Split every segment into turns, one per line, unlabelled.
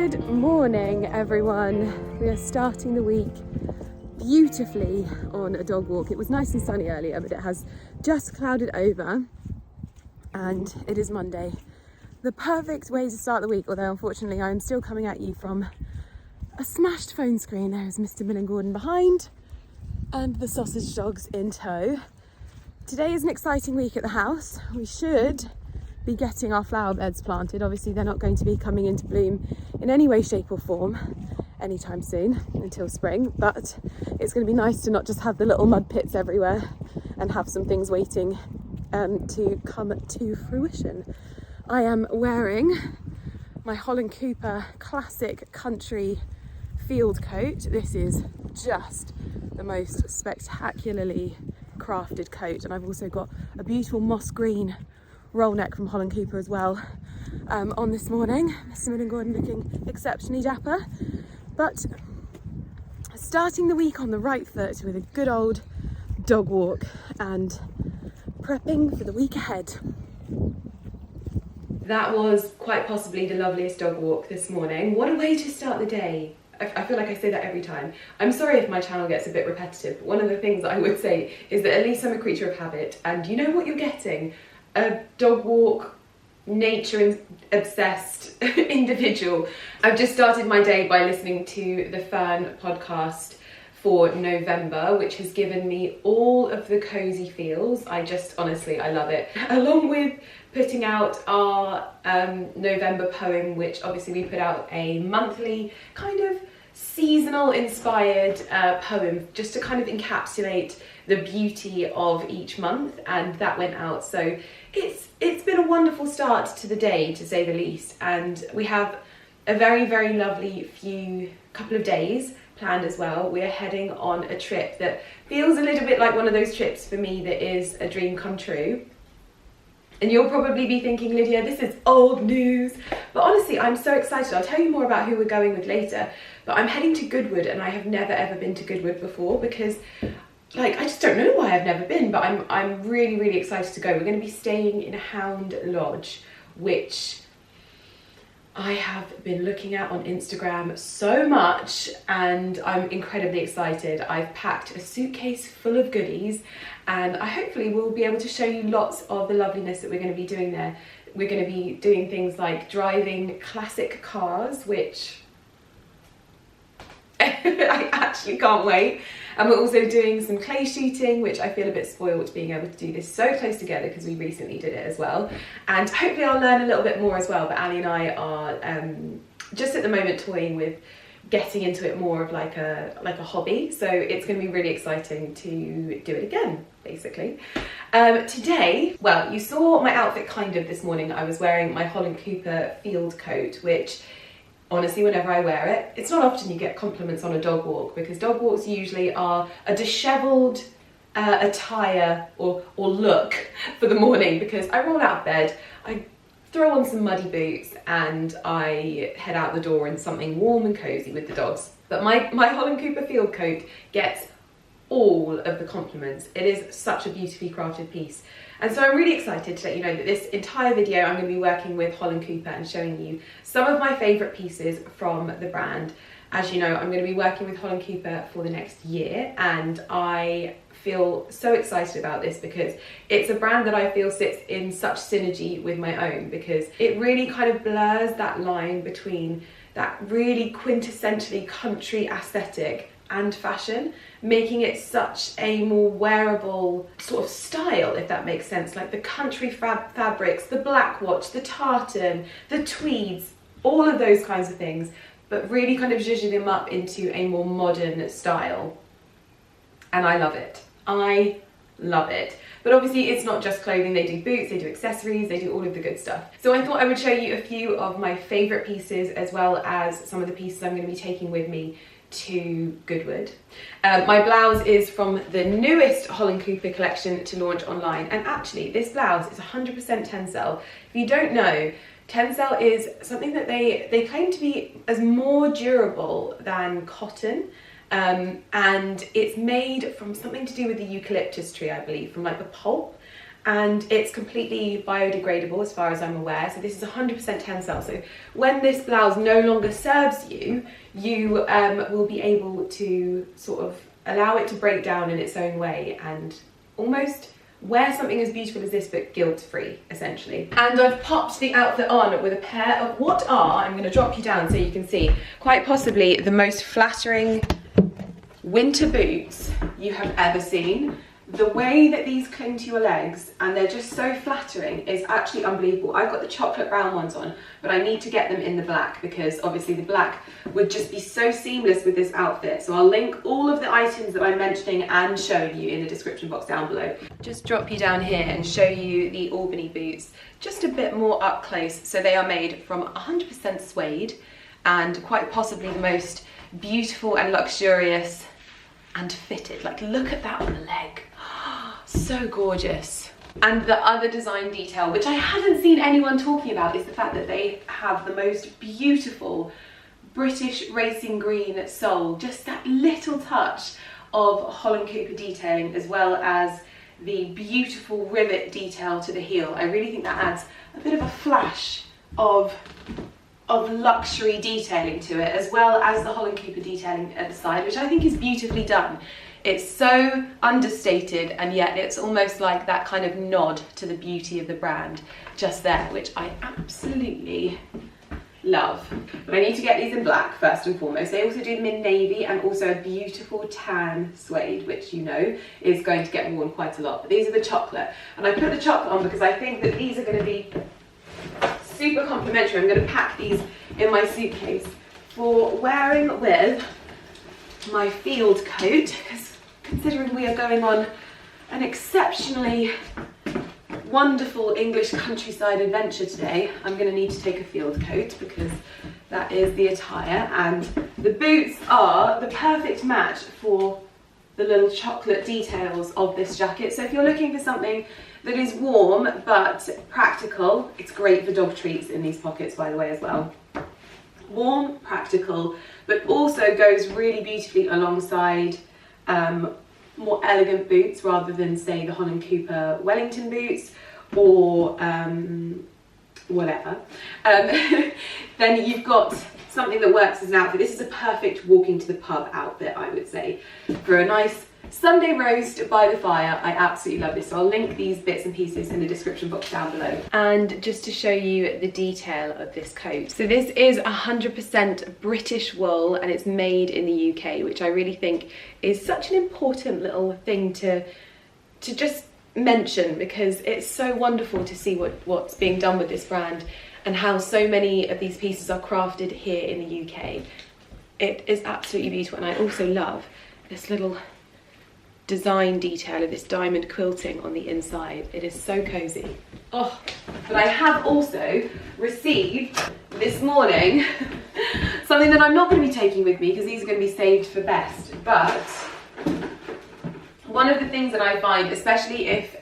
Good morning, everyone. We are starting the week beautifully on a dog walk. It was nice and sunny earlier, but it has just clouded over and it is Monday. The perfect way to start the week, although unfortunately I'm still coming at you from a smashed phone screen. There's Mr. Millen Gordon behind and the sausage dogs in tow. Today is an exciting week at the house. We should be getting our flower beds planted. Obviously they're not going to be coming into bloom in any way, shape or form anytime soon until spring, but it's going to be nice to not just have the little mud pits everywhere and have some things waiting to come to fruition. I am wearing my Holland Cooper classic country field coat. This is just the most spectacularly crafted coat, and I've also got a beautiful moss green roll neck from Holland Cooper as well on this morning. Mr. Millen Gordon looking exceptionally dapper, but starting the week on the right foot with a good old dog walk and prepping for the week ahead. That was quite possibly the loveliest dog walk this morning. What a way to start the day. I feel like I say that every time. I'm sorry if my channel gets a bit repetitive, but one of the things that I would say is that at least I'm a creature of habit, and you know what you're getting? A dog walk, nature obsessed individual. I've just started my day by listening to the Fern podcast for November, which has given me all of the cozy feels. I love it. Along with putting out our November poem, which obviously we put out a monthly kind of seasonal inspired poem just to kind of encapsulate the beauty of each month, and that went out. So it's been a wonderful start to the day, to say the least, and we have a very, very lovely couple of days planned as well. We are heading on a trip that feels a little bit like one of those trips for me that is a dream come true. And you'll probably be thinking, Lydia, this is old news. But honestly, I'm so excited. I'll tell you more about who we're going with later. But I'm heading to Goodwood, and I have never ever been to Goodwood before because I just don't know why I've never been, but I'm really, really excited to go. We're going to be staying in Hound Lodge, which I have been looking at on Instagram so much, and I'm incredibly excited. I've packed a suitcase full of goodies, and I hopefully will be able to show you lots of the loveliness that we're going to be doing there. We're going to be doing things like driving classic cars, which I actually can't wait. And we're also doing some clay shooting, which I feel a bit spoiled being able to do this so close together because we recently did it as well. And hopefully I'll learn a little bit more as well. But Ali and I are just at the moment toying with getting into it more of like a hobby. So it's going to be really exciting to do it again, basically. Today, well, you saw my outfit kind of this morning. I was wearing my Holland Cooper field coat, which honestly, whenever I wear it, it's not often you get compliments on a dog walk, because dog walks usually are a dishevelled attire or look for the morning, because I roll out of bed, I throw on some muddy boots and I head out the door in something warm and cosy with the dogs. But my Holland Cooper field coat gets all of the compliments. It is such a beautifully crafted piece. And so I'm really excited to let you know that this entire video I'm going to be working with Holland Cooper and showing you some of my favourite pieces from the brand. As you know, I'm going to be working with Holland Cooper for the next year, and I feel so excited about this because it's a brand that I feel sits in such synergy with my own, because it really kind of blurs that line between that really quintessentially country aesthetic and fashion, making it such a more wearable sort of style, if that makes sense. Like the country fabrics, the black watch, the tartan, the tweeds, all of those kinds of things, but really kind of zhuzhing them up into a more modern style. And I love it. I love it. But obviously it's not just clothing. They do boots, they do accessories, they do all of the good stuff. So I thought I would show you a few of my favourite pieces, as well as some of the pieces I'm going to be taking with me to Goodwood. My blouse is from the newest Holland Cooper collection to launch online, and actually this blouse is 100% tencel. If you don't know, tencel is something that they claim to be as more durable than cotton, and it's made from something to do with the eucalyptus tree, I believe, from like the pulp. and it's completely biodegradable as far as I'm aware. So this is 100% tencel. So when this blouse no longer serves you, you will be able to sort of allow it to break down in its own way and almost wear something as beautiful as this, but guilt-free, essentially. And I've popped the outfit on with a pair of what are, I'm going to drop you down so you can see, quite possibly the most flattering winter boots you have ever seen. The way that these cling to your legs, and they're just so flattering, is actually unbelievable. I've got the chocolate brown ones on, but I need to get them in the black because obviously the black would just be so seamless with this outfit. So I'll link all of the items that I'm mentioning and showing you in the description box down below. Just drop you down here and show you the Albany boots just a bit more up close. So they are made from 100% suede, and quite possibly the most beautiful and luxurious and fitted. Like, look at that on the leg. So gorgeous. And the other design detail, which I hadn't seen anyone talking about, is the fact that they have the most beautiful British racing green sole. Just that little touch of Holland Cooper detailing, as well as the beautiful rivet detail to the heel. I really think that adds a bit of a flash of luxury detailing to it, as well as the Holland Cooper detailing at the side, which I think is beautifully done. It's so understated, and yet it's almost like that kind of nod to the beauty of the brand just there, which I absolutely love. But I need to get these in black first and foremost. They also do them in navy and also a beautiful tan suede, which you know is going to get worn quite a lot. But these are the chocolate, and I put the chocolate on because I think that these are going to be super complimentary. I'm going to pack these in my suitcase for wearing with my field coat, because considering we are going on an exceptionally wonderful English countryside adventure today, I'm going to need to take a field coat because that is the attire, and the boots are the perfect match for the little chocolate details of this jacket. So if you're looking for something that is warm but practical, it's great for dog treats in these pockets, by the way, as well. Warm, practical, but also goes really beautifully alongside more elegant boots rather than, say, the Holland Cooper Wellington boots or whatever. Then you've got something that works as an outfit. This is a perfect walking to the pub outfit, I would say, for a nice Sunday roast by the fire. I absolutely love this. So I'll link these bits and pieces in the description box down below. And just to show you the detail of this coat. So this is 100% British wool, and it's made in the UK, which I really think is such an important little thing to just mention, because it's so wonderful to see what's being done with this brand and how so many of these pieces are crafted here in the UK. It is absolutely beautiful, and I also love this little design detail of this diamond quilting on the inside. It is so cozy. Oh, but I have also received this morning something that I'm not going to be taking with me because these are going to be saved for best, but one of the things that I find, especially if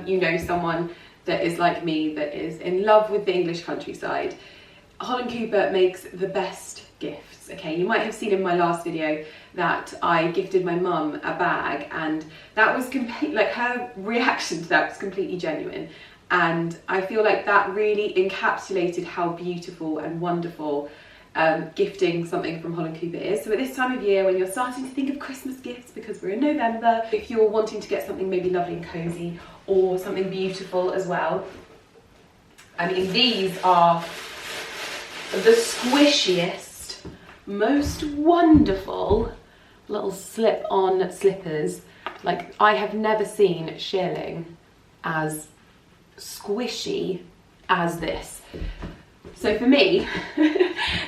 you know someone that is like me, that is in love with the English countryside, Holland Cooper makes the best gifts. Okay, you might have seen in my last video that I gifted my mum a bag, and that was complete, like, her reaction to that was completely genuine, and I feel like that really encapsulated how beautiful and wonderful gifting something from Holland Cooper is. So at this time of year, when you're starting to think of Christmas gifts, because we're in November, if you're wanting to get something maybe lovely and cozy or something beautiful as well, I mean, these are the squishiest, most wonderful little slip-on slippers. Like, I have never seen shearling as squishy as this. So for me,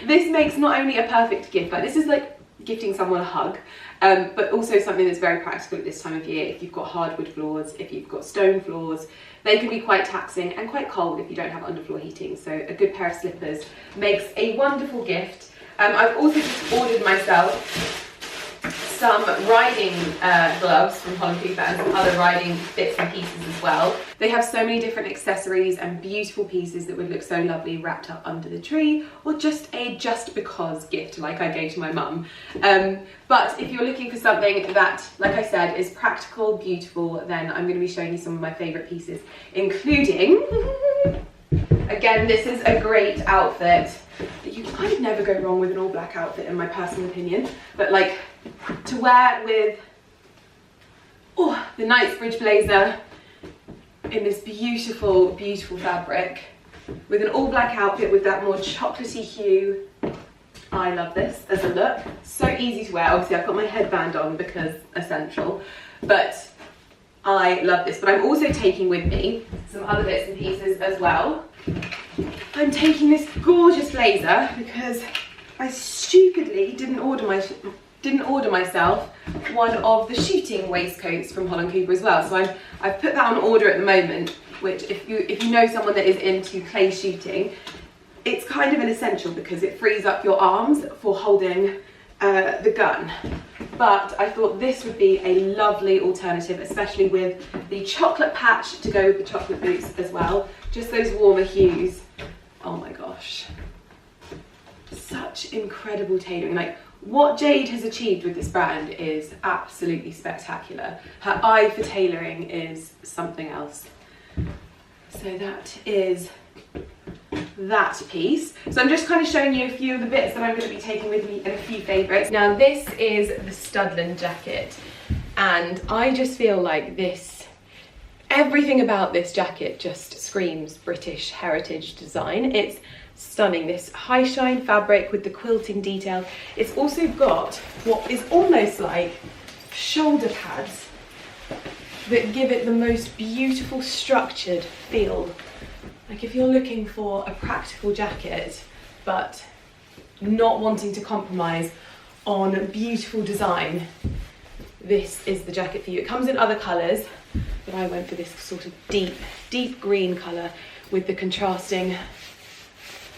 this makes not only a perfect gift, like this is like gifting someone a hug, but also something that's very practical at this time of year. If you've got hardwood floors, if you've got stone floors, they can be quite taxing and quite cold if you don't have underfloor heating. So a good pair of slippers makes a wonderful gift. I've also just ordered myself some riding gloves from Holland Cooper and some other riding bits and pieces as well. They have so many different accessories and beautiful pieces that would look so lovely wrapped up under the tree, or just a just because gift like I gave to my mum. But if you're looking for something that, like I said, is practical, beautiful, then I'm going to be showing you some of my favourite pieces, including, again, this is a great outfit. You kind of never go wrong with an all black outfit in my personal opinion, but like to wear with the Knightsbridge blazer in this beautiful, beautiful fabric with an all black outfit with that more chocolatey hue. I love this as a look. So easy to wear. Obviously I've got my headband on because essential, but I love this. But I'm also taking with me some other bits and pieces as well. I'm taking this gorgeous blazer because I stupidly didn't order myself one of the shooting waistcoats from Holland Cooper as well. So I've put that on order at the moment, which if you know someone that is into clay shooting, it's kind of an essential because it frees up your arms for holding the gun. But I thought this would be a lovely alternative, especially with the chocolate patch to go with the chocolate boots as well. Just those warmer hues. Oh my gosh. Such incredible tailoring. Like, what Jade has achieved with this brand is absolutely spectacular. Her eye for tailoring is something else. So that is that piece. So I'm just kind of showing you a few of the bits that I'm going to be taking with me and a few favourites. Now this is the Studland jacket, and I just feel like everything about this jacket just screams British heritage design. It's stunning, this high shine fabric with the quilting detail. It's also got what is almost like shoulder pads that give it the most beautiful structured feel. Like if you're looking for a practical jacket but not wanting to compromise on beautiful design, this is the jacket for you. It comes in other colours, but I went for this sort of deep green colour with the contrasting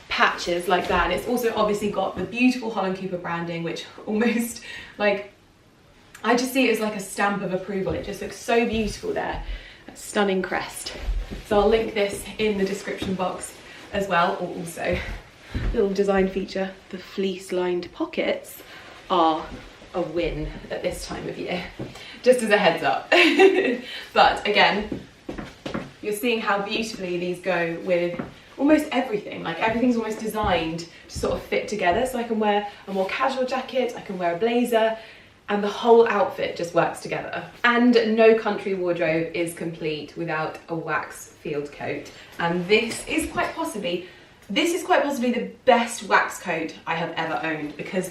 patches like that. And it's also obviously got the beautiful Holland Cooper branding, which almost like, I just see it as like a stamp of approval. It just looks so beautiful there. A stunning crest. So I'll link this in the description box as well, or also little design feature. The fleece lined pockets are a win at this time of year, just as a heads up. But again, you're seeing how beautifully these go with almost everything. Like everything's almost designed to sort of fit together. So I can wear a more casual jacket, I can wear a blazer, and the whole outfit just works together. And no country wardrobe is complete without a wax field coat. And this is quite possibly the best wax coat I have ever owned, because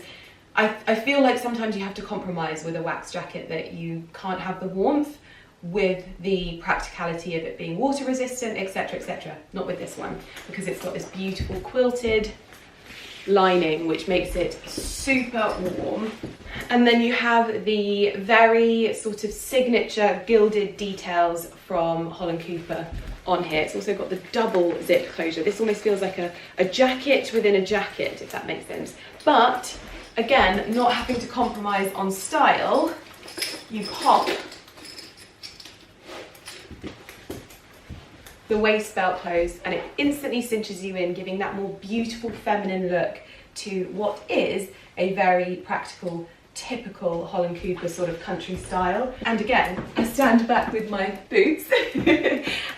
I feel like sometimes you have to compromise with a wax jacket, that you can't have the warmth with the practicality of it being water resistant, etc, etc. Not with this one, because it's got this beautiful quilted lining which makes it super warm. And then you have the very sort of signature gilded details from Holland Cooper on here. It's also got the double zip closure. This almost feels like a jacket within a jacket, if that makes sense. But again, not having to compromise on style, you pop the waist belt closed and it instantly cinches you in, giving that more beautiful feminine look to what is a very practical, typical Holland Cooper sort of country style. And again, I stand back with my boots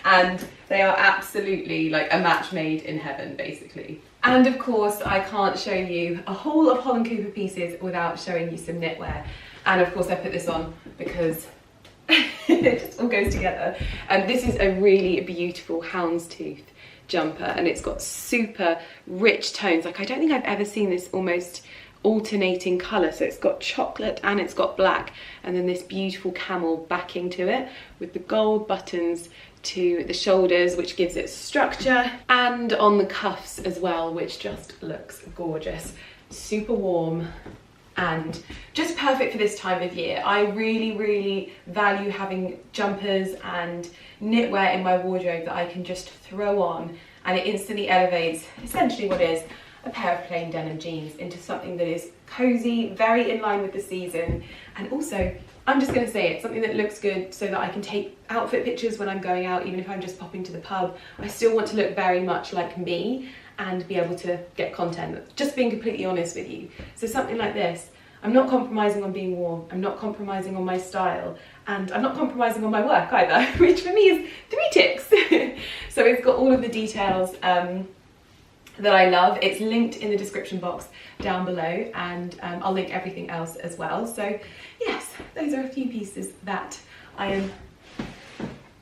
and they are absolutely like a match made in heaven, basically. And of course, I can't show you a haul of Holland Cooper pieces without showing you some knitwear. And of course I put this on because it just all goes together. And this is a really beautiful houndstooth jumper, and it's got super rich tones. Like I don't think I've ever seen this almost alternating colour. So it's got chocolate and it's got black, and then this beautiful camel backing to it with the gold buttons to the shoulders, which gives it structure, and on the cuffs as well, which just looks gorgeous. Super warm and just perfect for this time of year. I really value having jumpers and knitwear in my wardrobe that I can just throw on and it instantly elevates essentially what is a pair of plain denim jeans into something that is cozy, very in line with the season, and also, I'm just going to say it, something that looks good so that I can take outfit pictures when I'm going out, even if I'm just popping to the pub. I still want to look very much like me and be able to get content, just being completely honest with you. So something like this, I'm not compromising on being warm, I'm not compromising on my style, and I'm not compromising on my work either, which for me is 3 ticks. So it's got all of the details that I love. It's linked in the description box down below, and I'll link everything else as well. So yes, those are a few pieces that I am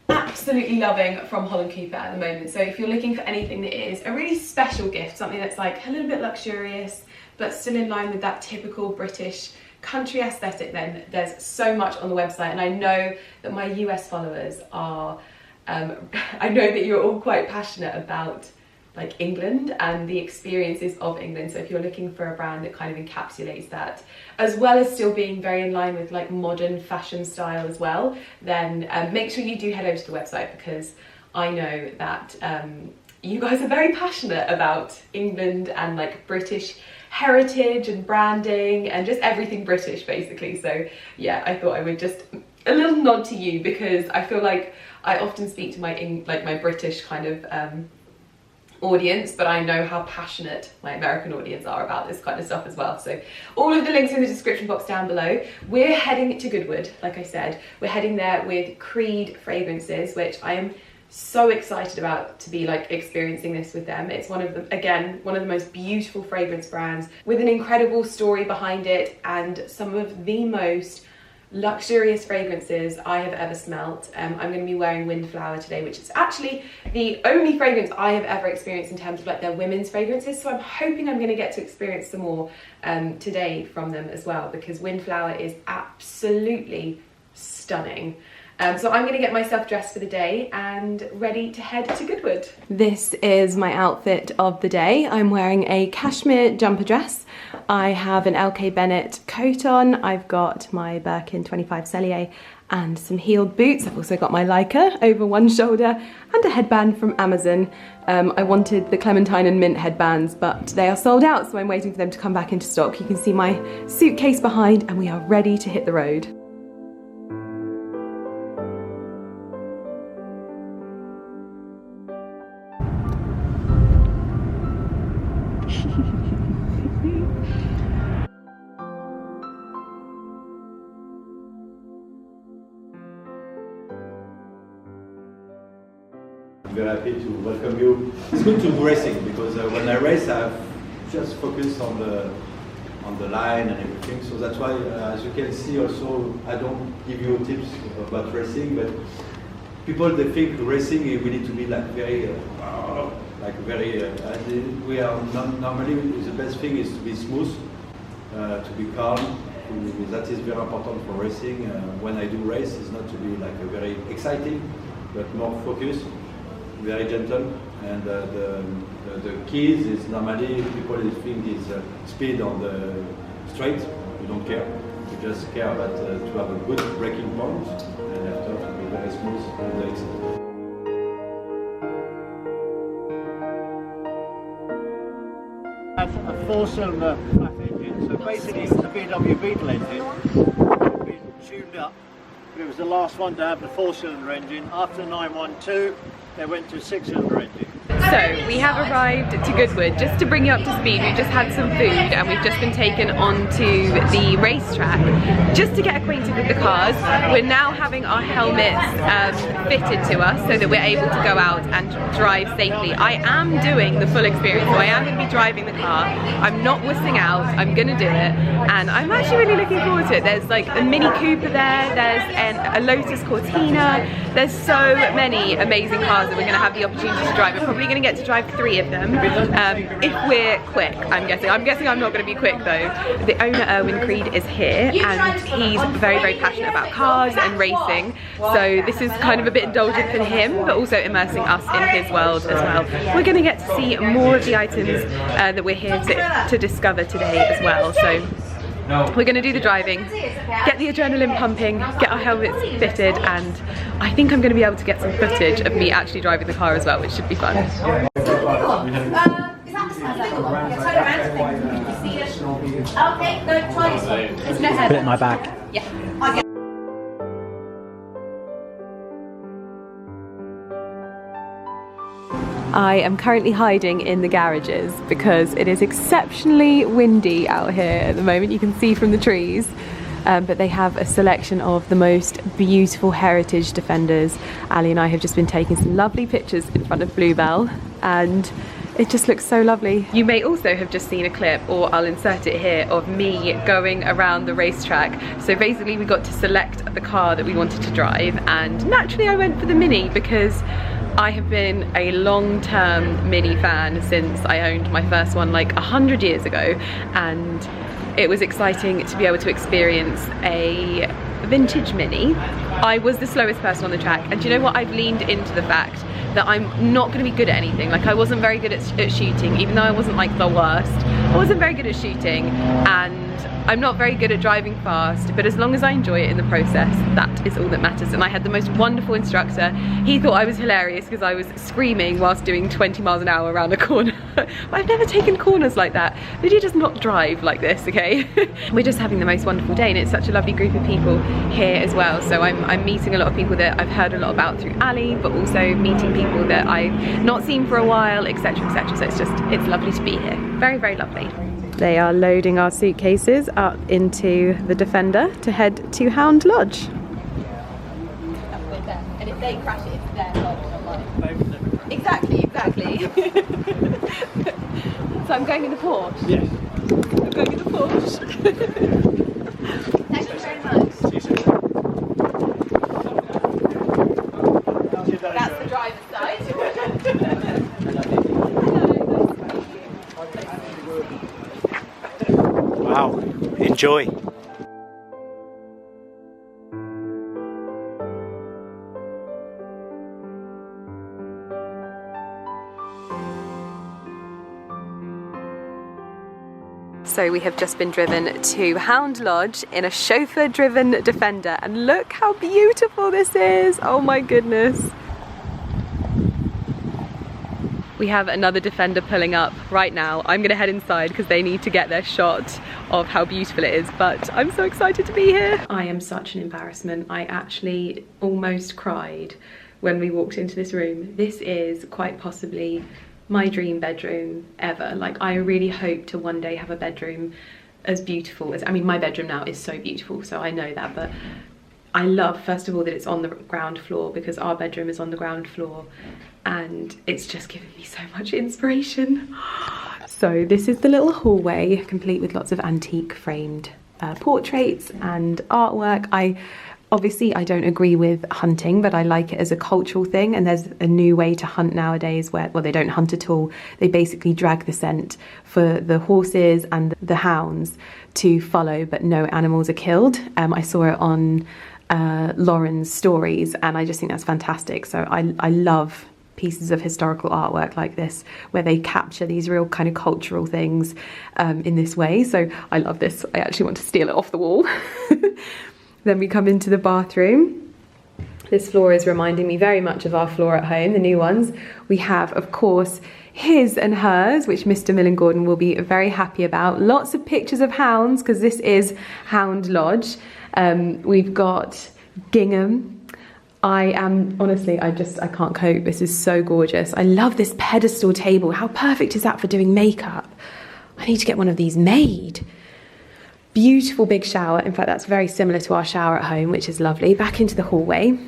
absolutely loving from Holland Cooper at the moment. So if you're looking for anything that is a really special gift, something that's like a little bit luxurious but still in line with that typical British country aesthetic, then there's so much on the website. And I know that my US followers are, I know that you're all quite passionate about like England and the experiences of England. So if you're looking for a brand that kind of encapsulates that, as well as still being very in line with like modern fashion style as well, then make sure you do head over to the website, because I know that you guys are very passionate about England and like British heritage and branding and just everything British basically. So yeah, I thought I would just a little nod to you, because I feel like I often speak to my British kind of audience, but I know how passionate my American audience are about this kind of stuff as well. So all of the links in the description box down below. We're heading to Goodwood, like I said. We're heading there with Creed fragrances, which I am so excited about to be like experiencing this with them. It's one of the, again, one of the most beautiful fragrance brands with an incredible story behind it, and some of the most luxurious fragrances I have ever smelt. I'm going to be wearing Windflower today, which is actually the only fragrance I have ever experienced in terms of like their women's fragrances. So I'm hoping I'm going to get to experience some more today from them as well, because Windflower is absolutely stunning. So I'm going to get myself dressed for the day and ready to head to Goodwood. This is my outfit of the day. I'm wearing a cashmere jumper dress. I have an LK Bennett coat on. I've got my Birkin 25 Cellier and some heeled boots. I've also got my Leica over one shoulder and a headband from Amazon. I wanted the Clementine and Mint headbands, but they are sold out, so I'm waiting for them to come back into stock. You can see my suitcase behind, and we are ready to hit the road.
I'm very happy to welcome you. It's good to do racing, because when I race, I have just focused on the line and everything. So that's why, as you can see, also I don't give you tips about racing, but people, they think racing we need to be like very, we are not, normally the best thing is to be smooth, to be calm. That is very important for racing. When I do race, it's not to be like a very exciting, but more focused, very gentle. And the keys is normally people think is speed on the straight. You don't care. You just care about to have a good braking point, and after to be very smooth on the exit.
A 4-cylinder flat engine, so basically it's the VW Beetle engine. It's been tuned up, but it was the last one to have the 4-cylinder engine. After 912, they went to a 6-cylinder engine.
So we have arrived to Goodwood. Just to bring you up to speed, we've just had some food and we've just been taken onto the racetrack just to get acquainted with the cars. We're now having our helmets fitted to us so that we're able to go out and drive safely. I am doing the full experience, so I am going to be driving the car. I'm not wussing out, I'm going to do it, and I'm actually really looking forward to it. There's like a Mini Cooper there, there's a Lotus Cortina, there's so many amazing cars that we're going to have the opportunity to drive. We're probably going to get to drive 3 of them if we're quick, I'm guessing. I'm guessing I'm not going to be quick though. The owner, Erwin Creed, is here and he's very, very passionate about cars and racing. So this is kind of a bit indulgent for him, but also immersing us in his world as well. We're going to get to see more of the items that we're here to discover today as well. So we're going to do the driving, get the adrenaline pumping, get our helmets fitted, and I think I'm going to be able to get some footage of me actually driving the car as well, which should be fun. Okay, no, try this one. There's no hair.
Put it in my bag.
Yeah. I am currently hiding in the garages because it is exceptionally windy out here at the moment. You can see from the trees. But they have a selection of the most beautiful heritage defenders. Ali and I have just been taking some lovely pictures in front of Bluebell, and it just looks so lovely. You may also have just seen a clip, or I'll insert it here, of me going around the racetrack. So basically we got to select the car that we wanted to drive, and naturally I went for the Mini because I have been a long-term Mini fan since I owned my first one like 100 years ago, and it was exciting to be able to experience a vintage Mini. I was the slowest person on the track, and do you know what? I've leaned into the fact that I'm not going to be good at anything. Like, I wasn't very good at shooting, even though I wasn't like the worst. I wasn't very good at shooting, and I'm not very good at driving fast, but as long as I enjoy it in the process, that is all that matters. And I had the most wonderful instructor. He thought I was hilarious because I was screaming whilst doing 20 miles an hour around a corner. But I've never taken corners like that. Lydia does not drive like this, okay? We're just having the most wonderful day, and it's such a lovely group of people here as well. So I'm meeting a lot of people that I've heard a lot about through Ali, but also meeting people that I've not seen for a while, etc, etc. So it's lovely to be here. Very, very lovely. They are loading our suitcases up into the Defender to head to Hound Lodge. And if they crash it, it's their fault, not mine. Exactly. So I'm going in the Porsche?
Yes.
I'm going in the Porsche. Thank you very much. That's the driver's side.
Wow, enjoy.
So we have just been driven to Hound Lodge in a chauffeur-driven Defender, and look how beautiful this is. Oh my goodness. We have another Defender pulling up right now. I'm gonna head inside because they need to get their shot of how beautiful it is, but I'm so excited to be here. I am such an embarrassment. I actually almost cried when we walked into this room. This is quite possibly my dream bedroom ever. Like, I really hope to one day have a bedroom as beautiful as, I mean, my bedroom now is so beautiful, so I know that, but I love, first of all, that it's on the ground floor because our bedroom is on the ground floor, and it's just given me so much inspiration. So this is the little hallway, complete with lots of antique framed portraits and artwork. Obviously, I don't agree with hunting, but I like it as a cultural thing, and there's a new way to hunt nowadays where, well, they don't hunt at all. They basically drag the scent for the horses and the hounds to follow, but no animals are killed. I saw it on Lauren's stories, and I just think that's fantastic. So I love pieces of historical artwork like this, where they capture these real kind of cultural things in this way. So I love this. I actually want to steal it off the wall. Then we come into the bathroom. This floor is reminding me very much of our floor at home, the new ones. We have, of course, his and hers, which Mr. Millen Gordon will be very happy about. Lots of pictures of hounds, because this is Hound Lodge. We've got gingham. I am, honestly, I can't cope. This is so gorgeous. I love this pedestal table. How perfect is that for doing makeup? I need to get one of these made. Beautiful big shower. In fact, that's very similar to our shower at home, which is lovely. Back into the hallway.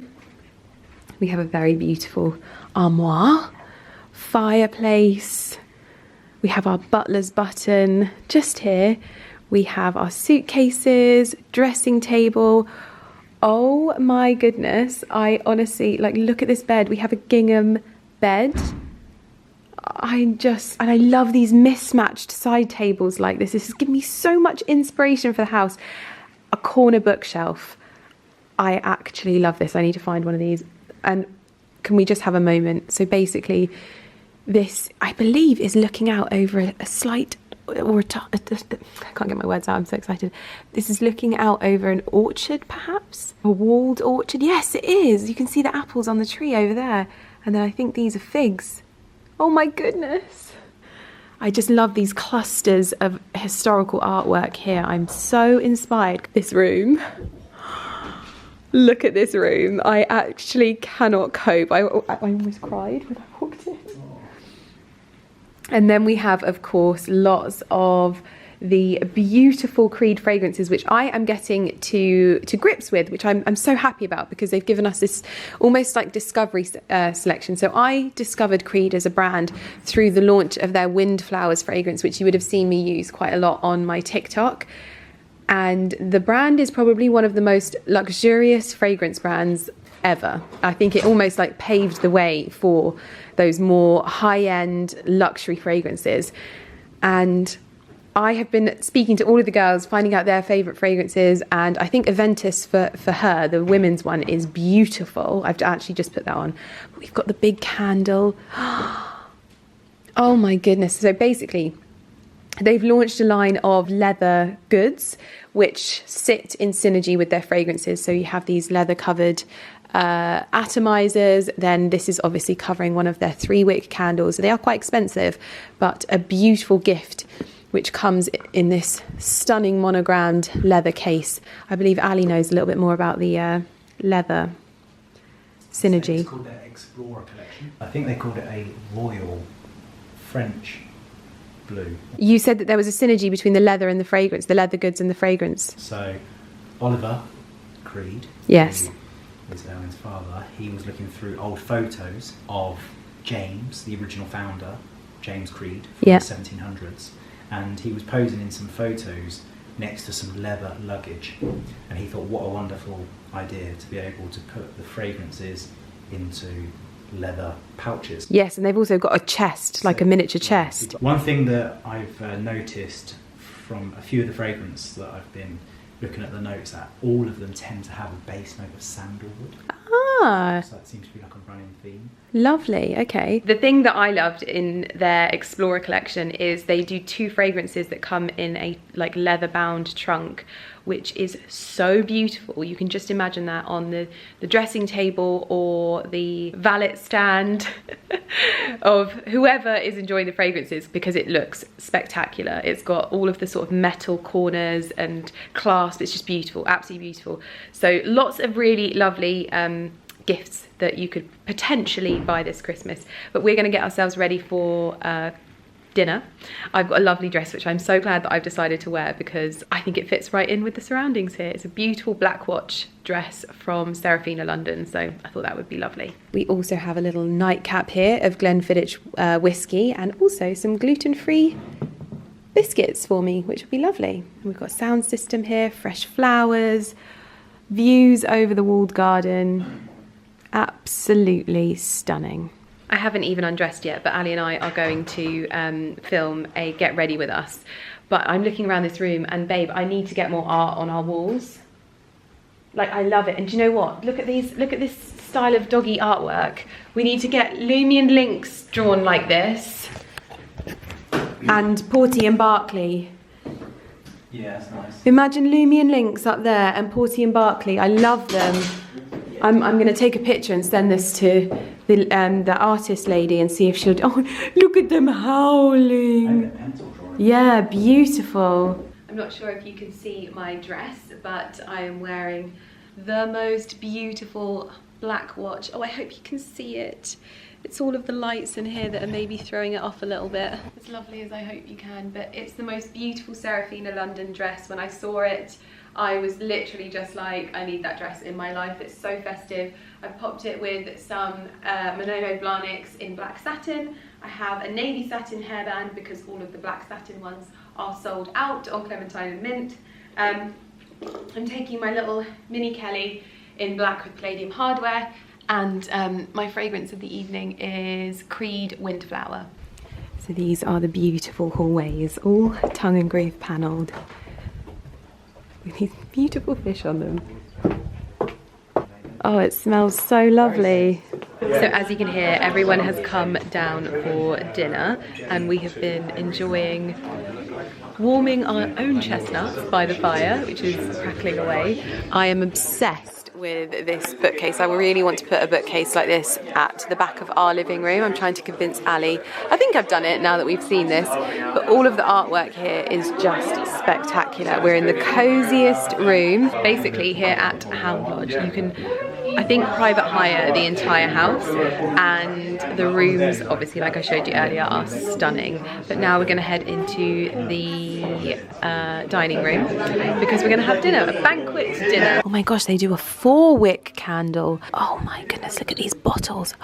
We have a very beautiful armoire, fireplace. We have our butler's button just here. We have our suitcases, dressing table. Oh my goodness. I honestly, like, look at this bed. We have a gingham bed. And I love these mismatched side tables like this. This has given me so much inspiration for the house. A corner bookshelf. I actually love this. I need to find one of these. And can we just have a moment? So basically, this, I believe, is looking out over a slight, or I can't get my words out, I'm so excited. This is looking out over an orchard, perhaps? A walled orchard? Yes, it is. You can see the apples on the tree over there. And then I think these are figs. Oh my goodness. I just love these clusters of historical artwork here. I'm so inspired. This room. Look at this room. I actually cannot cope. I almost cried when I walked in. And then we have, of course, lots of the beautiful Creed fragrances, which I am getting to grips with, which I'm so happy about, because they've given us this almost like discovery selection. So I discovered Creed as a brand through the launch of their Windflowers fragrance, which you would have seen me use quite a lot on my TikTok. And the brand is probably one of the most luxurious fragrance brands ever. I think it almost like paved the way for those more high-end luxury fragrances. And I have been speaking to all of the girls, finding out their favourite fragrances, and I think Aventus for her, the women's one, is beautiful. I've actually just put that on. But we've got the big candle. Oh my goodness. So basically, they've launched a line of leather goods which sit in synergy with their fragrances. So you have these leather-covered atomizers. Then this is obviously covering one of their 3-wick candles. They are quite expensive, but a beautiful gift, which comes in this stunning monogrammed leather case. I believe Ali knows a little bit more about the leather synergy.
It's called their Explorer collection. I think they called it a Royal French Blue.
You said that there was a synergy between the leather and the fragrance, the leather goods and the fragrance.
So Oliver Creed,
Yes.
who is Owen's father, he was looking through old photos of James, the original founder, James Creed, from
Yeah.
the 1700s. And he was posing in some photos next to some leather luggage, and he thought, what a wonderful idea to be able to put the fragrances into leather pouches.
Yes, and they've also got a chest, like a miniature chest.
One thing that I've noticed from a few of the fragrances that I've been looking at the notes at, all of them tend to have a base note of sandalwood.
Ah,
So that seems to be like a running theme.
lovely. Okay. The thing that I loved in their Explorer collection is they do 2 fragrances that come in a like leather-bound trunk, which is so beautiful. You can just imagine that on the dressing table or the valet stand of whoever is enjoying the fragrances, because it looks spectacular. It's got all of the sort of metal corners and clasp. It's just beautiful, absolutely beautiful. So lots of really lovely gifts that you could potentially buy this Christmas. But we're going to get ourselves ready for dinner. I've got a lovely dress which I'm so glad that I've decided to wear, because I think it fits right in with the surroundings here. It's a beautiful black watch dress from Serafina London, so I thought that would be lovely. We also have a little nightcap here of Glenfiddich whiskey, and also some gluten-free biscuits for me, which would be lovely. And we've got a sound system here, fresh flowers, views over the walled garden. Absolutely stunning. I haven't even undressed yet, but Ali and I are going to film a get ready with us. But I'm looking around this room, and babe, I need to get more art on our walls. Like, I love it. And do you know what? Look at these, look at this style of doggy artwork. We need to get Lumion Links drawn like this. And Porty and Barkley.
Yeah, that's nice.
Imagine Lumion Links up there and Porty and Barkley. I love them. I'm going to take a picture and send this to the artist lady and see if she'll... Oh, look at them howling. Yeah, beautiful. I'm not sure if you can see my dress, but I am wearing the most beautiful black watch. Oh, I hope you can see it. It's all of the lights in here that are maybe throwing it off a little bit. As lovely as I hope you can, but it's the most beautiful Serafina London dress. When I saw it, I was literally just like, I need that dress in my life. It's so festive. I've popped it with some Manolo Blahniks in black satin. I have a navy satin hairband because all of the black satin ones are sold out on Clementine and Mint. I'm taking my little mini Kelly in black with palladium hardware, and my fragrance of the evening is Creed Windflower. So these are the beautiful hallways, all tongue and groove panelled, with these beautiful fish on them. Oh, it smells so lovely. So as you can hear, everyone has come down for dinner, and we have been enjoying warming our own chestnuts by the fire, which is crackling away. I am obsessed with this bookcase. I really want to put a bookcase like this at the back of our living room. I'm trying to convince Ali. I think I've done it now that we've seen this, but all of the artwork here is just spectacular. We're in the coziest room, basically here at Hound Lodge. You can, I think, private hire the entire house, and the rooms, obviously, like I showed you earlier, are stunning. But now we're going to head into the dining room because we're going to have dinner, a banquet dinner. Oh my gosh, they do a 4-wick candle. Oh my goodness, look at these bottles.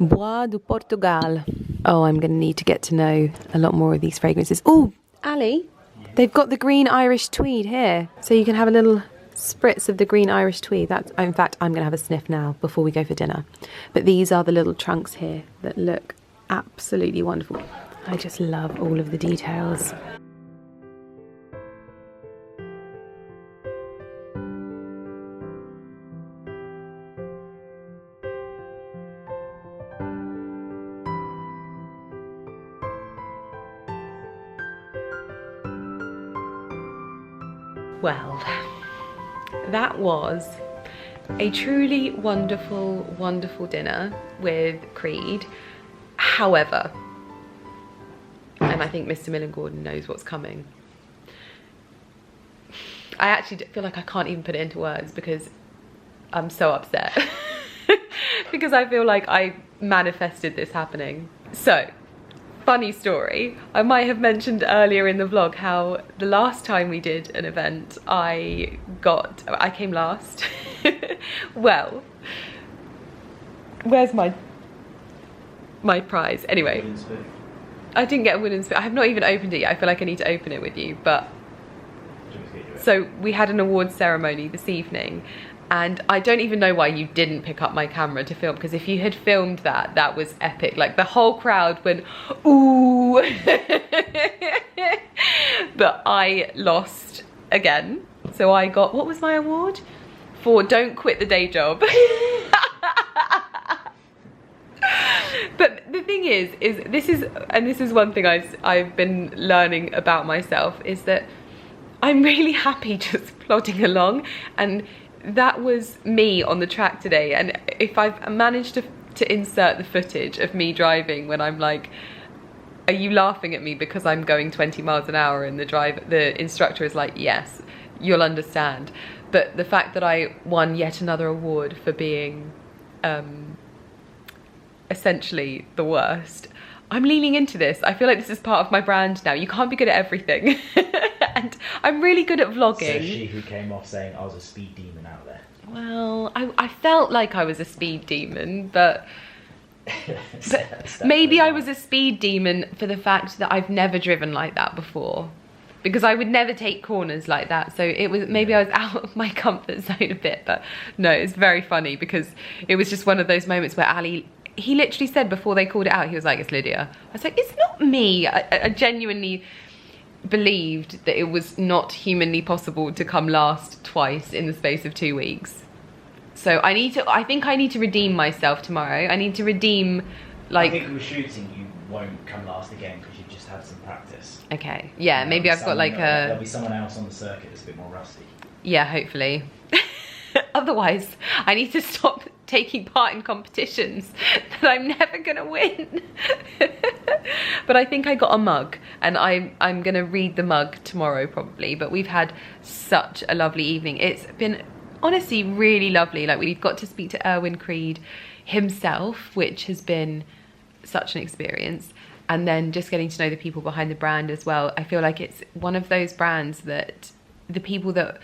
Bois de Portugal. Oh, I'm going to need to get to know a lot more of these fragrances. Oh, Ali, they've got the green Irish tweed here, so you can have a little spritz of the green Irish tweed. That, in fact, I'm going to have a sniff now before we go for dinner. But these are the little trunks here that look absolutely wonderful. I just love all of the details. Well, that was a truly wonderful, wonderful dinner with Creed. However, and I think Mr. Millen Gordon knows what's coming, I actually feel like I can't even put it into words because I'm so upset. Because I feel like I manifested this happening. So, funny story, I might have mentioned earlier in the vlog how the last time we did an event I came last. Well, where's my prize? Anyway, I didn't get a wooden spoon. I have not even opened it yet. I feel like I need to open it with you. But so we had an awards ceremony this evening, and I don't even know why you didn't pick up my camera to film, because if you had filmed that, that was epic. Like the whole crowd went, ooh. But I lost again. So I got, what was my award? For don't quit the day job. But the thing is this is one thing I've been learning about myself, is that I'm really happy just plodding along, and that was me on the track today. And if I've managed to insert the footage of me driving when I'm like, are you laughing at me because I'm going 20 miles an hour, and the instructor is like, yes, you'll understand. But the fact that I won yet another award for being essentially the worst, I'm leaning into this. I feel like this is part of my brand now. You can't be good at everything. And I'm really good at vlogging.
So she who came off saying I was a speed demon out there.
Well, I felt like I was a speed demon, but maybe I was a speed demon for the fact that I've never driven like that before, because I would never take corners like that. So it was, maybe I was out of my comfort zone a bit. But no, it's very funny because it was just one of those moments where Ali, he literally said before they called it out, he was like, it's Lydia. I was like, it's not me. I genuinely believed that it was not humanly possible to come last twice in the space of 2 weeks. So I think I need to redeem myself tomorrow. I need to redeem, like,
I think with shooting you won't come last again because you've just had some practice.
Okay, yeah, maybe I've got like
there'll be someone else on the circuit that's a bit more rusty.
Yeah, hopefully. Otherwise, I need to stop taking part in competitions that I'm never gonna win. But I think I got a mug, and I'm gonna read the mug tomorrow probably. But we've had such a lovely evening. It's been honestly really lovely. Like, we've got to speak to Erwin Creed himself, which has been such an experience. And then just getting to know the people behind the brand as well. I feel like it's one of those brands that the people that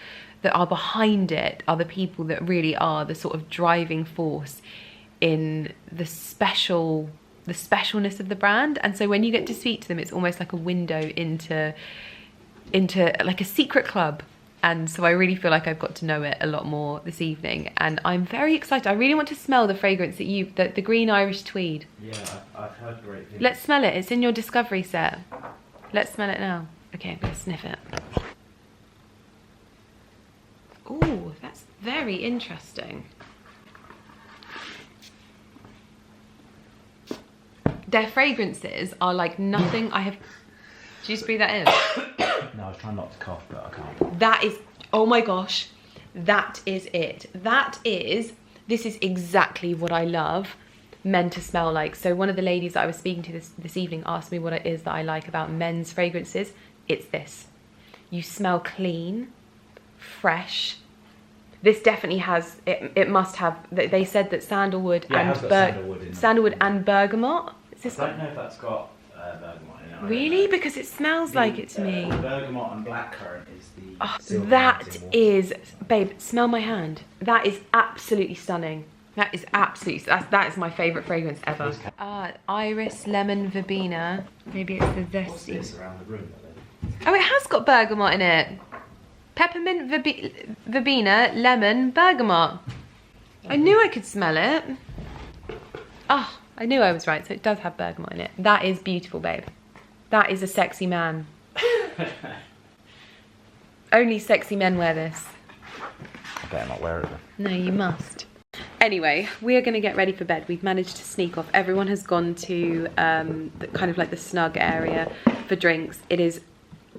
are behind it are the people that really are the sort of driving force in the specialness of the brand. And so when you get to speak to them, it's almost like a window into like a secret club. And so I really feel like I've got to know it a lot more this evening, and I'm very excited. I really want to smell the fragrance that the green Irish tweed.
Yeah, I've heard great things.
Let's smell it. It's in your discovery set. Let's smell it now. Okay, I'm gonna sniff it. Ooh, that's very interesting. Their fragrances are like nothing I have. Did you just breathe that in?
No, I was trying not to cough, but I can't.
That is, oh my gosh, that is it. This is exactly what I love men to smell like. So one of the ladies that I was speaking to this evening asked me what it is that I like about men's fragrances. It's this. You smell clean, fresh. This definitely has, it must have, they said that sandalwood sandalwood and bergamot.
I don't know if that's got bergamot in it.
Really? Because it smells like it to me.
Bergamot and blackcurrant is the
that is, babe, smell my hand. That is absolutely stunning. That is my favourite fragrance ever. Iris Lemon Verbena. Maybe it's the zesty.
What's this around the room?
Oh, it has got bergamot in it. Peppermint verbena, lemon, bergamot. I knew I could smell it. Oh, I knew I was right. So it does have bergamot in it. That is beautiful, babe. That is a sexy man. Only sexy men wear this.
I better not wear it then.
No, you must. Anyway, we are going to get ready for bed. We've managed to sneak off. Everyone has gone to kind of like the snug area for drinks. It is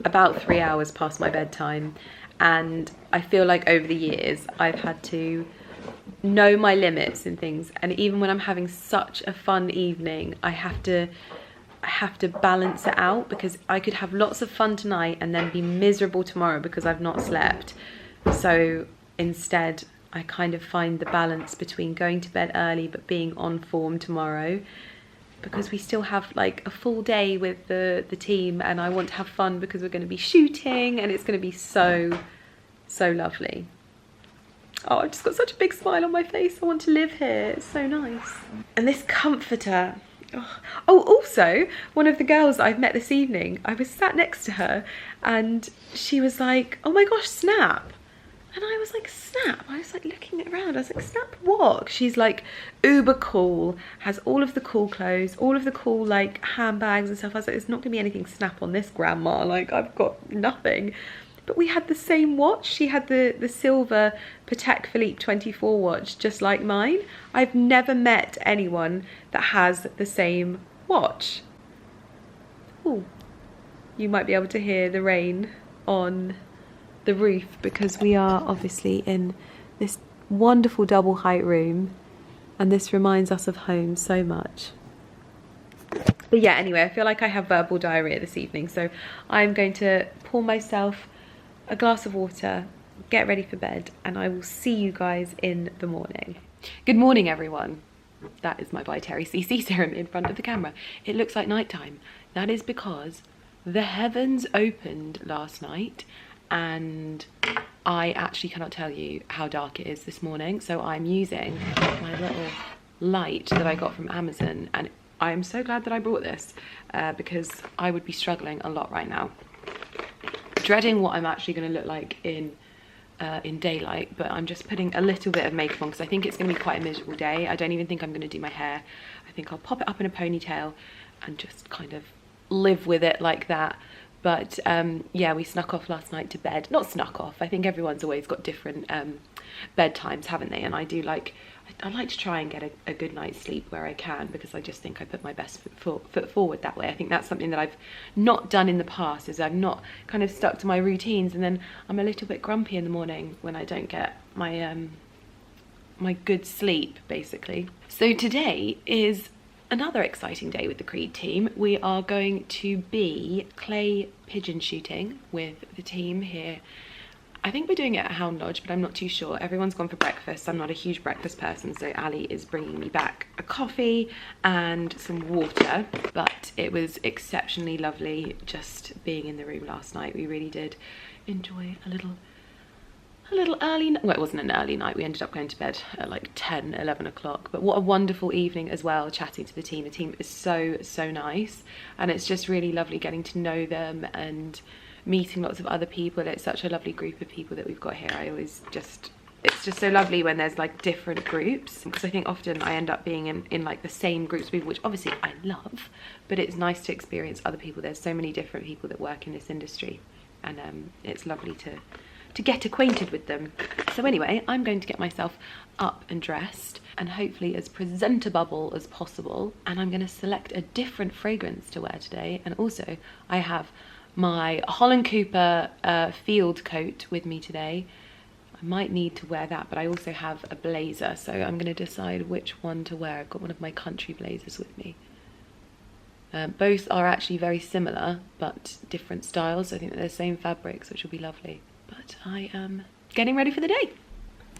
about 3 hours past my bedtime, and I feel like over the years I've had to know my limits and things, and even when I'm having such a fun evening, I have to balance it out, because I could have lots of fun tonight and then be miserable tomorrow because I've not slept. So instead I kind of find the balance between going to bed early but being on form tomorrow, because we still have like a full day with the team, and I want to have fun because we're going to be shooting and it's going to be so lovely. Oh, I've just got such a big smile on my face. I want to live here. It's so nice. And this comforter. Oh, also, one of the girls that I've met this evening, I was sat next to her and she was like, oh my gosh, Snap. And I was like, Snap? I was like looking around. I was like, Snap what? She's like uber cool, has all of the cool clothes, all of the cool like handbags and stuff. I was like, there's not gonna be anything Snap on this, grandma. Like, I've got nothing. But we had the same watch. She had the silver Patek Philippe 24 watch, just like mine. I've never met anyone that has the same watch. Ooh, you might be able to hear the rain on the roof because we are obviously in this wonderful double height room, and this reminds us of home so much. But yeah, anyway, I feel like I have verbal diarrhea this evening, so I'm going to pour myself a glass of water, get ready for bed, and I will see you guys in the morning. Good morning, everyone. That is my By Terry CC serum in front of the camera. It looks like nighttime. That is because the heavens opened last night, and I actually cannot tell you how dark it is this morning, so I'm using my little light that I got from Amazon, and I'm so glad that I brought this because I would be struggling a lot right now, dreading what I'm actually going to look like in daylight. But I'm just putting a little bit of makeup on because I think it's going to be quite a miserable day. I don't even think I'm going to do my hair. I think I'll pop it up in a ponytail and just kind of live with it like that. But yeah, we snuck off last night to bed. Not snuck off, I think everyone's always got different bedtimes, haven't they? And I do like, I like to try and get a good night's sleep where I can, because I just think I put my best foot forward that way. I think that's something that I've not done in the past, is I've not kind of stuck to my routines, and then I'm a little bit grumpy in the morning when I don't get my my good sleep, basically. So today is another exciting day with the Creed team. We are going to be clay pigeon shooting with the team here. I think we're doing it at Hound Lodge, but I'm not too sure. Everyone's gone for breakfast. I'm not a huge breakfast person, so Ali is bringing me back a coffee and some water. But it was exceptionally lovely just being in the room last night. We really did enjoy a little early, well, it wasn't an early night. We ended up going to bed at like 10, 11 o'clock. But what a wonderful evening as well, chatting to the team. The team is so nice, and it's just really lovely getting to know them and meeting lots of other people. It's such a lovely group of people that we've got here. It's just so lovely when there's like different groups, because I think often I end up being in like the same groups of people, which obviously I love, but it's nice to experience other people. There's so many different people that work in this industry, and it's lovely to get acquainted with them. So anyway, I'm going to get myself up and dressed and hopefully as presentable as possible, and I'm going to select a different fragrance to wear today. And also I have my Holland Cooper field coat with me today. might need to wear that, but I also have a blazer, so I'm going to decide which one to wear. I've got one of my country blazers with me. Both are actually very similar, but different styles. I think they're the same fabrics, which will be lovely. But I am getting ready for the day.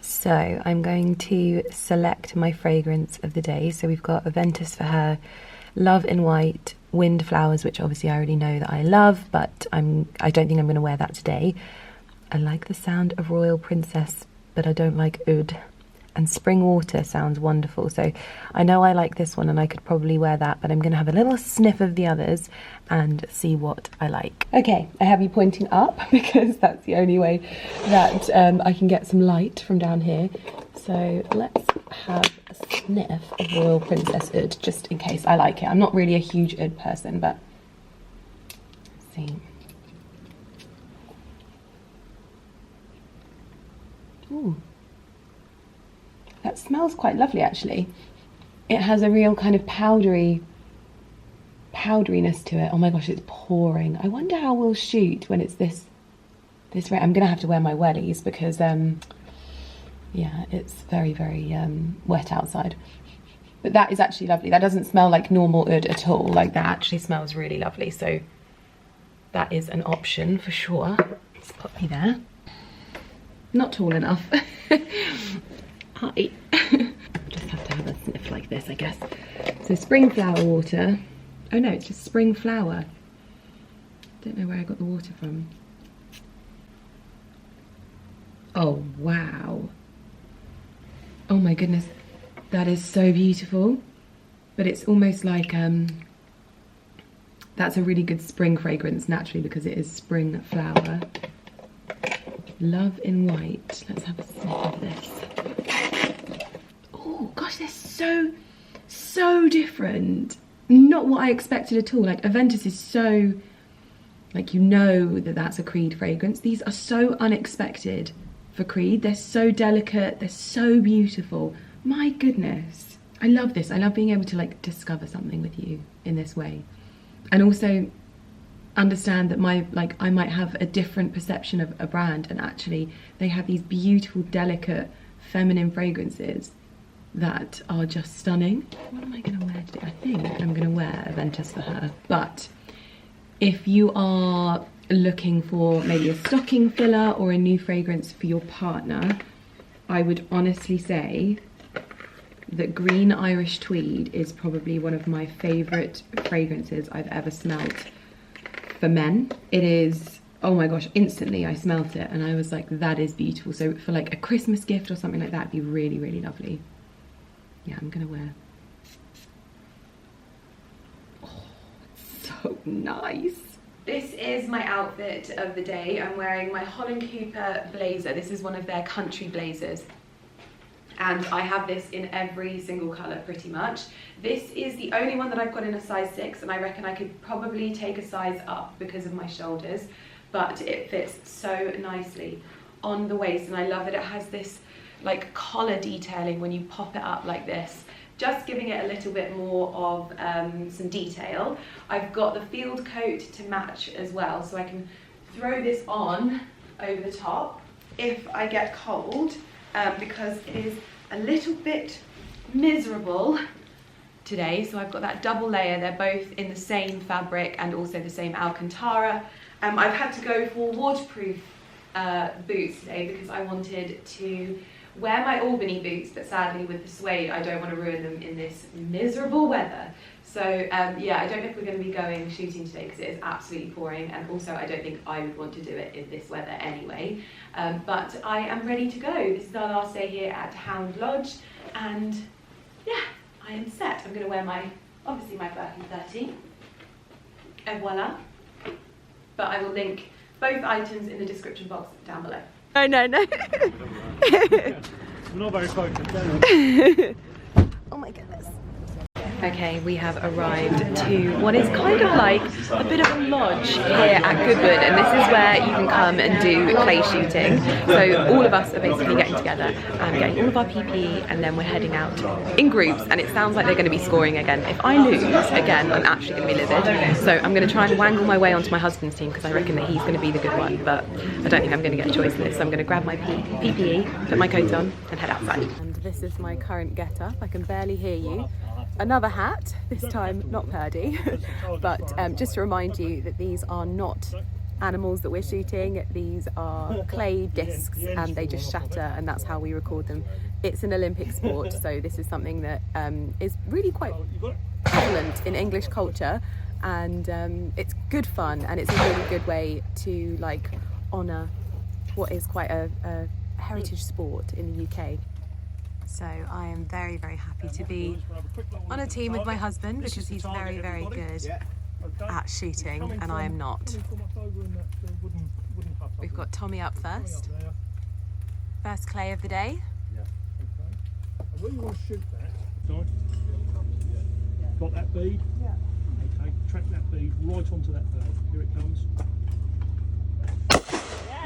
So I'm going to select my fragrance of the day. So we've got Aventus for her, Love in White, Wind Flowers, which obviously I already know that I love, but I don't think I'm going to wear that today. I like the sound of Royal Princess, but I don't like Oud. And Spring Water sounds wonderful, so I know I like this one and I could probably wear that, but I'm going to have a little sniff of the others and see what I like. Okay, I have you pointing up because that's the only way that I can get some light from down here. So let's have a sniff of Royal Princess Oud, just in case I like it. I'm not really a huge Oud person, but let's see. Ooh. That smells quite lovely, actually. It has a real kind of powderiness to it. Oh my gosh, it's pouring. I wonder how we'll shoot when it's this red. I'm gonna have to wear my wellies because yeah, it's very, very wet outside. But that is actually lovely. That doesn't smell like normal Oud at all. Like, that actually smells really lovely. So that is an option for sure. Let's put me there. Not tall enough. Hi. Just have to have a sniff like this, I guess. So spring flower water. Oh no, it's just spring flower. Don't know where I got the water from. Oh wow. Oh my goodness. That is so beautiful. But it's almost like that's a really good spring fragrance naturally because it is spring flower. Love in White. Let's have a sniff of this. Oh gosh, they're so different. Not what I expected at all. Like, Aventus is so, like, you know that that's a Creed fragrance. These are so unexpected for Creed. They're so delicate. They're so beautiful. My goodness. I love this. I love being able to, like, discover something with you in this way. And also understand that I might have a different perception of a brand, and actually they have these beautiful, delicate, feminine fragrances that are just stunning. What am I going to wear today? I think I'm going to wear Aventus for her. But if you are looking for maybe a stocking filler or a new fragrance for your partner, I would honestly say that Green Irish Tweed is probably one of my favourite fragrances I've ever smelt for men. It is, oh my gosh, instantly I smelt it and I was like, that is beautiful. So for like a Christmas gift or something like that, it'd be really, really lovely. Yeah, I'm gonna wear. Oh, it's so nice. This is my outfit of the day. I'm wearing my Holland Cooper blazer. This is one of their country blazers. And I have this in every single colour pretty much. This is the only one that I've got in a size 6, and I reckon I could probably take a size up because of my shoulders, but it fits so nicely on the waist, and I love that it has this like collar detailing when you pop it up like this, just giving it a little bit more of some detail. I've got the field coat to match as well, so I can throw this on over the top if I get cold. Because it is a little bit miserable today. So I've got that double layer. They're both in the same fabric and also the same Alcantara. I've had to go for waterproof boots today because I wanted to wear my Albany boots, but sadly with the suede, I don't want to ruin them in this miserable weather. So yeah, I don't know if we're going to be going shooting today because it is absolutely pouring, and also I don't think I would want to do it in this weather anyway. But I am ready to go. This is our last day here at Hound Lodge, and yeah, I am set. I'm going to wear obviously my Birkin 30, and voila. But I will link both items in the description box down below. No.
I'm not very focused.
Oh my goodness. Okay, we have arrived to what is kind of like a bit of a lodge here at Goodwood, and this is where you can come and do clay shooting. So all of us are basically getting together and getting all of our PPE, and then we're heading out in groups, and it sounds like they're going to be scoring again. If I lose again, I'm actually going to be livid. So I'm going to try and wangle my way onto my husband's team because I reckon that he's going to be the good one, but I don't think I'm going to get a choice in this. So I'm going to grab my PPE, put my coat on and head outside. And this is my current get up. I can barely hear you. Another hat, this time not Purdy, but just to remind you that these are not animals that we're shooting. These are clay discs and they just shatter, and that's how we record them. It's an Olympic sport, so this is something that is really quite prevalent in English culture, and it's good fun, and it's a really good way to like honour what is quite a heritage sport in the UK. So I am very, very happy to be on a team with my husband because he's very, very good at shooting and I am not. We've got Tommy up first. First clay of the day.
And where you want to shoot that, sorry? Got that bead? Yeah. Okay, track that bead right onto that bird. Here it comes.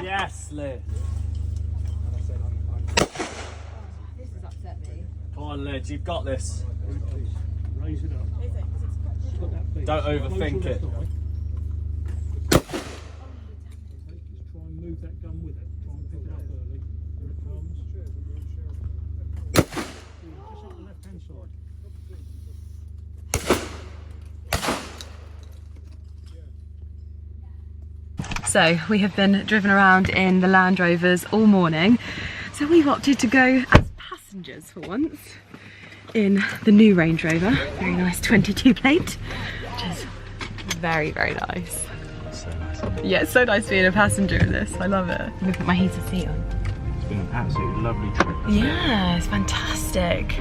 Yes, Liz. Come on, Liz, you've got this.
Raise it up. Got that bead.
Don't overthink it.
Okay, just try and move that gun with it. Try and pick it up early. Here it comes. Just up the left-hand side.
So we have been driven around in the Land Rovers all morning. So we've opted to go as passengers for once in the new Range Rover. Very nice 22 plate, which is very, very nice.
That's so nice.
Yeah, it's so nice being a passenger in this. I love it. I'm gonna put my heated seat on.
It's been an absolutely lovely trip.
Yeah, it's fantastic.